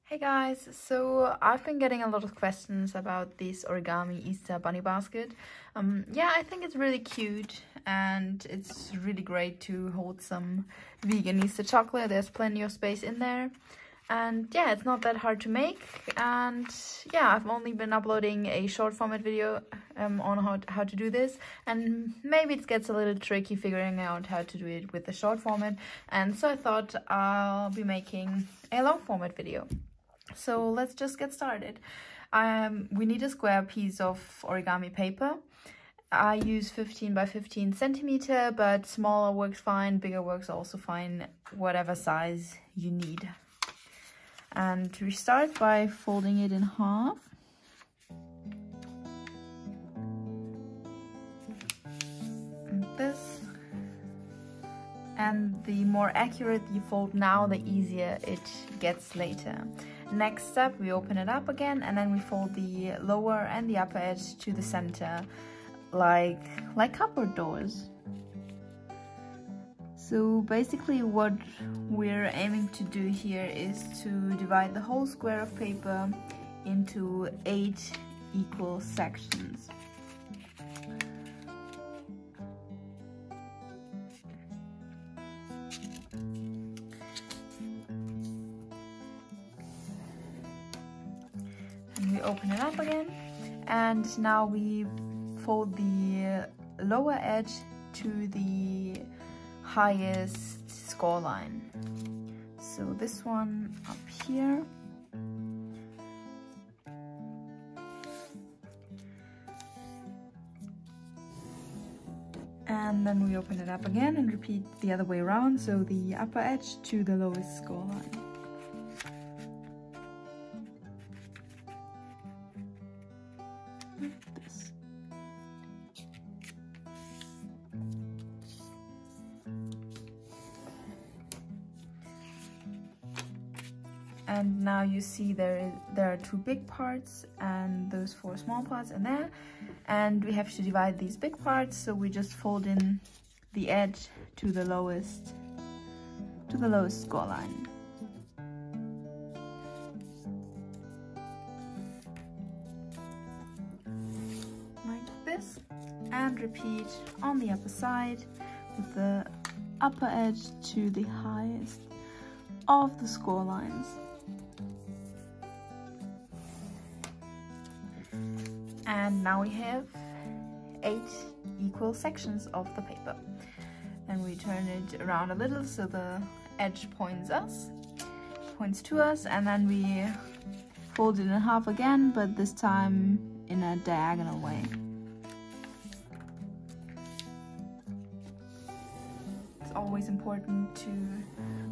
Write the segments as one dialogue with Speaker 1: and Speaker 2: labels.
Speaker 1: Hey guys, so I've been getting a lot of questions about this origami Easter bunny basket. Yeah, I think it's really cute and it's really great to hold some vegan Easter chocolate. There's plenty of space in there. And yeah, it's not that hard to make. And yeah, I've only been uploading a short format video on how to do this. And maybe it gets a little tricky figuring out how to do it with the short format. And so I thought I'll be making a long format video. So let's just get started. We need a square piece of origami paper. I use 15 by 15 centimeter, but smaller works fine, bigger works also fine, whatever size you need. And we start by folding it in half. Like this. And the more accurate you fold now, the easier it gets later. Next step, we open it up again and then we fold the lower and the upper edge to the center, like cupboard doors. So basically what we're aiming to do here is to divide the whole square of paper into 8 equal sections. We open it up again, and now we fold the lower edge to the highest score line. So this one up here. And then we open it up again and repeat the other way around, so the upper edge to the lowest score line. This. And now you see there are 2 big parts and those 4 small parts in there, and we have to divide these big parts, so we just fold in the edge to the lowest score line. And repeat on the upper side with the upper edge to the highest of the score lines. And now we have 8 equal sections of the paper. And we turn it around a little so the edge points to us, and then we fold it in half again, but this time in a diagonal way. Always important to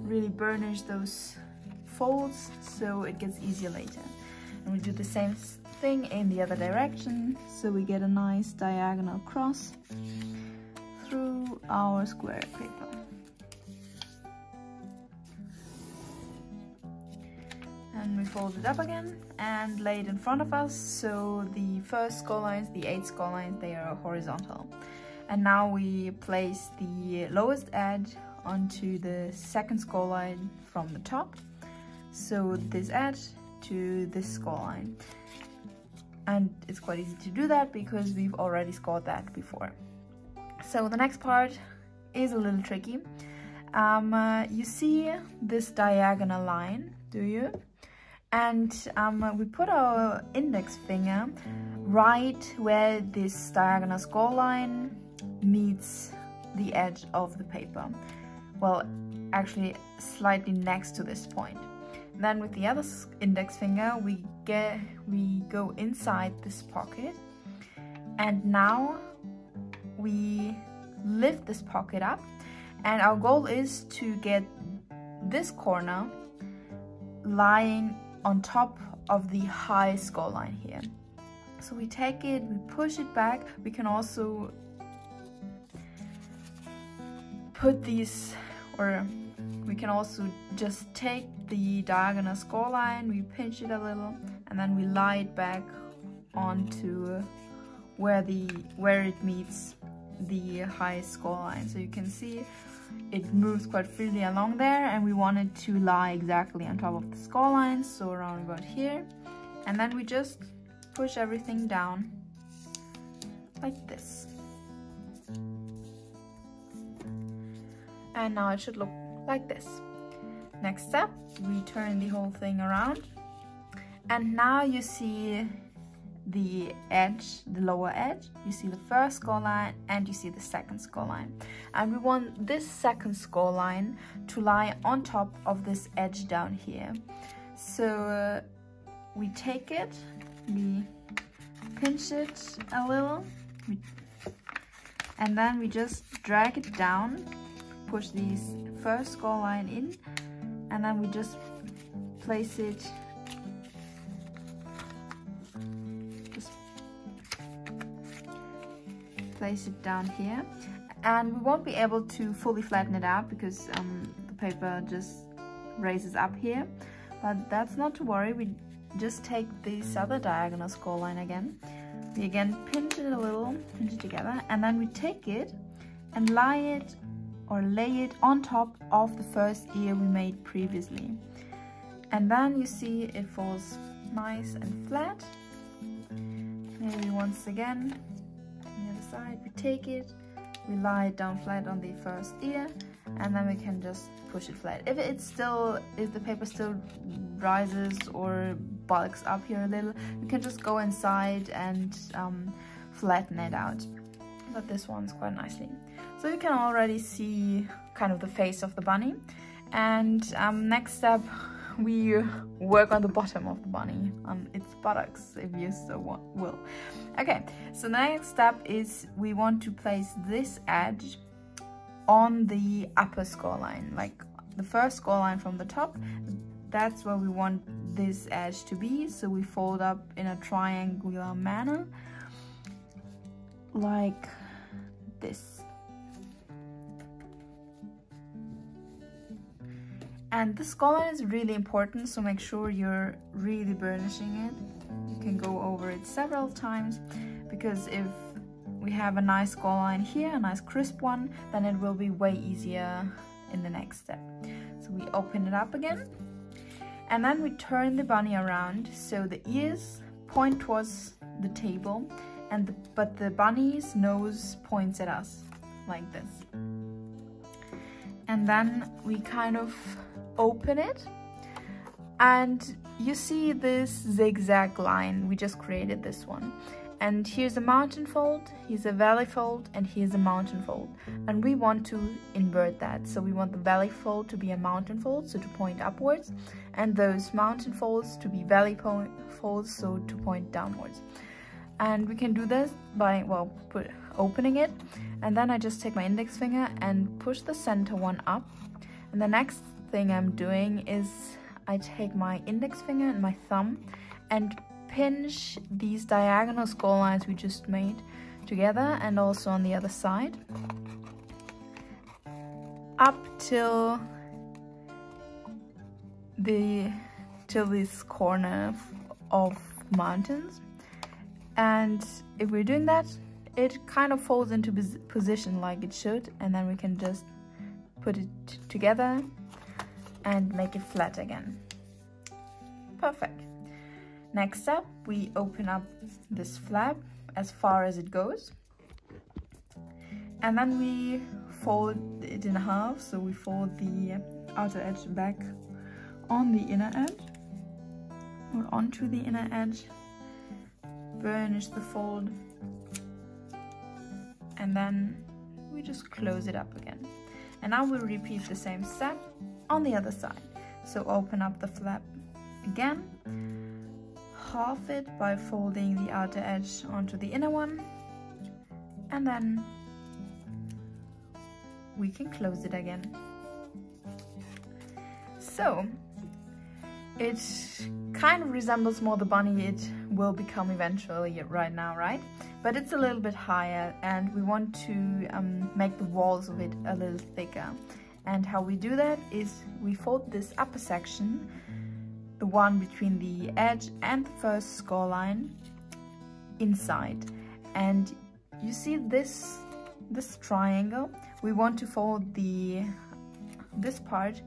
Speaker 1: really burnish those folds so it gets easier later. And we do the same thing in the other direction, so we get a nice diagonal cross through our square paper. And we fold it up again and lay it in front of us, so the first score lines, the 8 score lines, they are horizontal. And now we place the lowest edge onto the second score line from the top. So this edge to this score line. And it's quite easy to do that because we've already scored that before. So the next part is a little tricky. You see this diagonal line, do you? And we put our index finger right where this diagonal score line meets the edge of the paper. Well, actually slightly next to this point. Then with the other index finger we go inside this pocket, and now we lift this pocket up, and our goal is to get this corner lying on top of the high score line here. So we take it, we push it back. We can also put these, or we can also just take the diagonal score line, we pinch it a little, and then we lie it back onto where it meets the highest score line. So you can see it moves quite freely along there, and we want it to lie exactly on top of the score lines, so around about here. And then we just push everything down like this. And now it should look like this. Next step, we turn the whole thing around, and now you see the edge, the lower edge. You see the first score line and you see the second score line, and we want this second score line to lie on top of this edge down here. So we take it, we pinch it a little, and then we just drag it down, push this first score line in, and then we just place it down here. And we won't be able to fully flatten it out because the paper just raises up here, but that's not to worry. We just take this other diagonal score line again, we again pinch it a little, pinch it together, and then we take it and lay it on top of the first ear we made previously. And then you see it falls nice and flat. Maybe once again on the other side, we take it, we lie it down flat on the first ear, and then we can just push it flat. If the paper still rises or bulks up here a little, you can just go inside and flatten it out. But this one's quite nicely. So you can already see kind of the face of the bunny. And next step, we work on the bottom of the bunny, its buttocks, if you so will. Okay, so the next step is we want to place this edge on the upper score line, like the first score line from the top. That's where we want this edge to be. So we fold up in a triangular manner, like this. And the score line is really important, so make sure you're really burnishing it. You can go over it several times, because if we have a nice score line here, a nice crisp one, then it will be way easier in the next step. So we open it up again, and then we turn the bunny around so the ears point towards the table, but the bunny's nose points at us like this. And then we kind of open it, and you see this zigzag line. We just created this one, and here's a mountain fold, here's a valley fold, and here's a mountain fold, and we want to invert that. So we want the valley fold to be a mountain fold, so to point upwards, and those mountain folds to be valley folds, so to point downwards. And we can do this by, well, opening it, and then I just take my index finger and push the center one up. And the next thing I'm doing is I take my index finger and my thumb and pinch these diagonal score lines we just made together, and also on the other side, up till this corner of mountains. And if we're doing that, it kind of falls into position like it should, and then we can just put it together and make it flat again. Perfect. Next step, we open up this flap as far as it goes, and then we fold it in half. So we fold the outer edge back on the inner edge, or onto the inner edge, burnish the fold, and then we just close it up again. And now we'll repeat the same step on the other side. So open up the flap again, half it by folding the outer edge onto the inner one, and then we can close it again. So it kind of resembles more the bunny it will become eventually right now, right? But it's a little bit higher, and we want to make the walls of it a little thicker. And how we do that is we fold this upper section, the one between the edge and the first score line, inside. And you see this triangle? we want to fold this part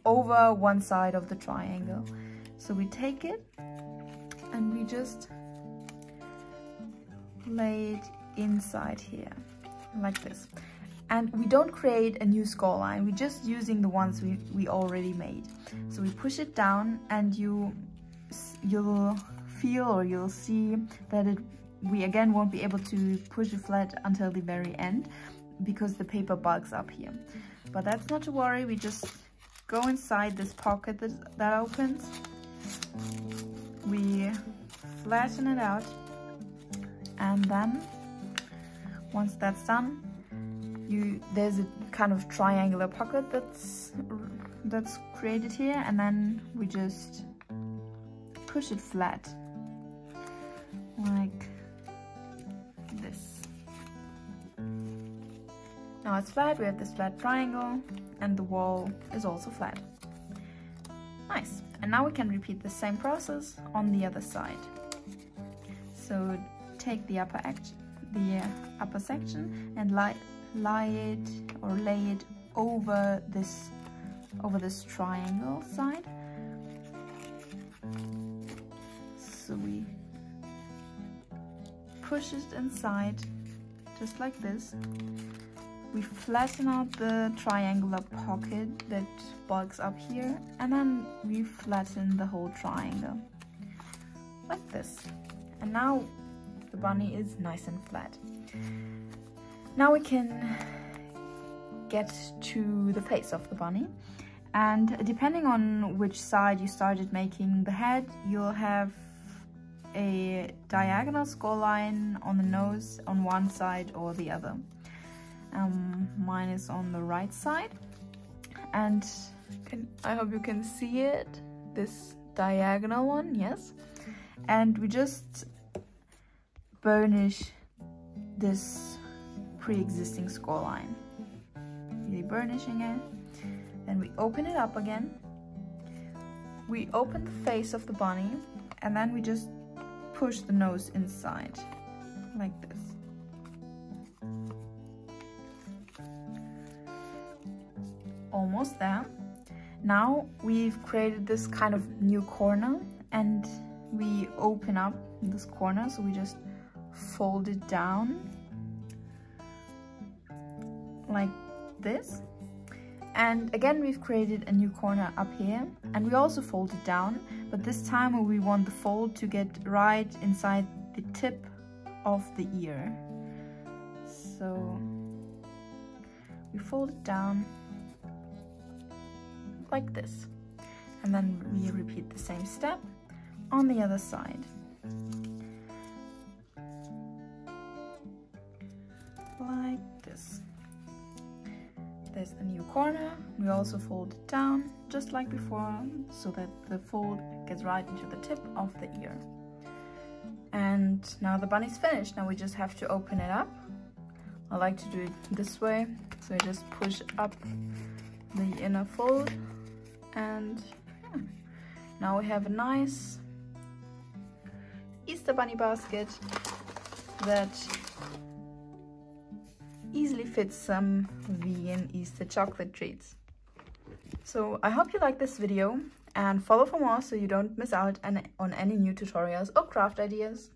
Speaker 1: over one side of the triangle. So we take it and we just lay it inside here, like this. And we don't create a new score line, we're just using the ones we already made. So we push it down, and you'll feel, or you'll see that we again won't be able to push it flat until the very end, because the paper bulks up here. But that's not to worry, we just go inside this pocket that opens, we flatten it out, and then once that's done, there's a kind of triangular pocket that's created here, and then we just push it flat like this. Now it's flat, we have this flat triangle, and the wall is also flat. Nice. And now we can repeat the same process on the other side. So take the upper section and lay it over this triangle side. So we push it inside just like this. We flatten out the triangular pocket that bulks up here, and then we flatten the whole triangle like this. And now the bunny is nice and flat. Now we can get to the face of the bunny, and depending on which side you started making the head, you'll have a diagonal score line on the nose on one side or the other. Mine is on the right side, and I hope you can see it, this diagonal one, yes. And we just burnish this pre-existing score line, really burnishing it. Then we open it up again, we open the face of the bunny, and then we just push the nose inside like this. Almost there. Now we've created this kind of new corner, and we open up this corner, so we just fold it down like this. And again, we've created a new corner up here, and we also fold it down, but this time we want the fold to get right inside the tip of the ear. So we fold it down like this, and then we repeat the same step on the other side. Like this. There's a new corner, we also fold it down just like before, so that the fold gets right into the tip of the ear. And now the bunny's finished. Now we just have to open it up. I like to do it this way, so I just push up the inner fold, and yeah. Now we have a nice Easter bunny basket that easily fits some vegan Easter chocolate treats. So I hope you like this video, and follow for more so you don't miss out on any new tutorials or craft ideas.